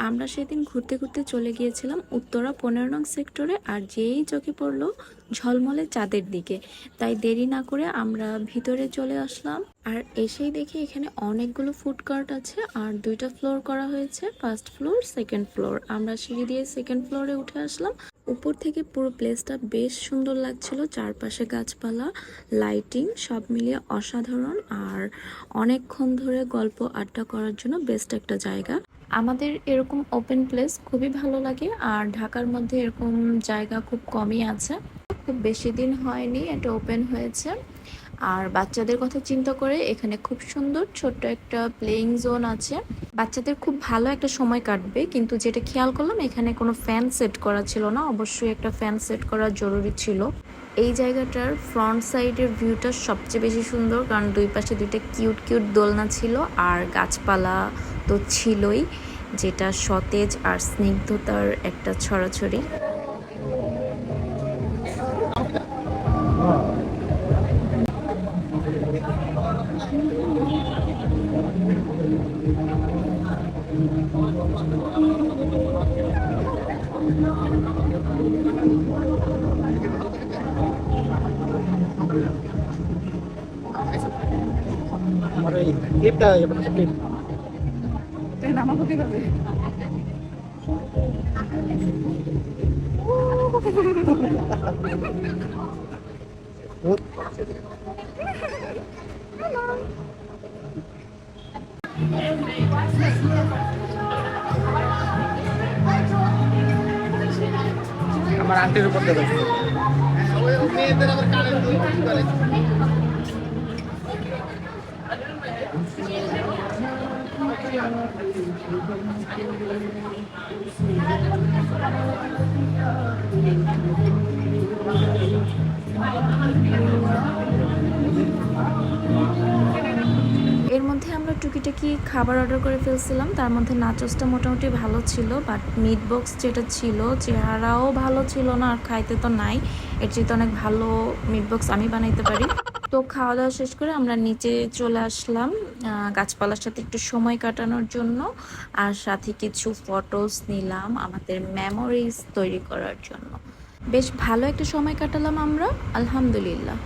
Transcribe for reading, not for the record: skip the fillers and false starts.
আমরা সেদিন ঘুরতে ঘুরতে চলে গিয়েছিলাম উত্তরা 15 নং সেক্টরে, আর যেই চোখে পড়লো ঝলমলে চাঁদের দিকে, তাই দেরি না করে আমরা ভিতরে চলে আসলাম। আর এসেই দেখি এখানে অনেকগুলো ফুড কার্ট আছে আর দুইটা ফ্লোর করা হয়েছে, ফার্স্ট ফ্লোর সেকেন্ড ফ্লোর। আমরা সিঁড়ি দিয়ে সেকেন্ড ফ্লোরে উঠে আসলাম। উপর থেকে পুরো প্লেসটা বেশ সুন্দর লাগছিল, চারপাশে গাছপালা, লাইটিং সব মিলিয়ে অসাধারণ। আর অনেকক্ষণ ধরে গল্প আড্ডা করার জন্য বেস্ট একটা জায়গা। আমাদের এরকম ওপেন প্লেস খুবই ভালো লাগে, আর ঢাকার মধ্যে এরকম জায়গা খুব কমই আছে। খুব বেশি দিন হয়নি এটা ওপেন হয়েছে। আর বাচ্চাদের কথা চিন্তা করে এখানে খুব সুন্দর ছোট্ট একটা প্লেইং জোন আছে, বাচ্চাদের খুব ভালো একটা সময় কাটবে। কিন্তু যেটা খেয়াল করলাম এখানে কোনো ফ্যান সেট করা ছিল না, অবশ্যই একটা ফ্যান সেট করা জরুরি ছিল। এই জায়গাটার ফ্রন্ট সাইডের ভিউটা সবচেয়ে বেশি সুন্দর, কারণ দুই পাশে দুইটা কিউট কিউট দোলনা ছিল আর গাছপালা তো ছিলই, যেটা সতেজ আর স্নিগ্ধতার একটা ছড়াছড়ি। আমার ওই ক্লিপটা ক্লিপ নামাবো কিভাবে? আমার আন্টির উপর দেবে। এর মধ্যে আমরা টুকিটাকি খাবার অর্ডার করে ফেলছিলাম, তার মধ্যে নাচোসটা মোটামুটি ভালো ছিল, বাট মিট বক্স যেটা ছিল চেহারাও ভালো ছিল না, আর খাইতে তো নাই। এর চেয়ে তো অনেক ভালো মিট বক্স আমি বানাইতে পারি। তো খাওয়া দাওয়া শেষ করে আমরা নিচে চলে আসলাম গাছপালার সাথে একটু সময় কাটানোর জন্য, আর সাথে কিছু ফটোস নিলাম আমাদের মেমোরিজ তৈরি করার জন্য। বেশ ভালো একটা সময় কাটালাম আমরা, আলহামদুলিল্লাহ।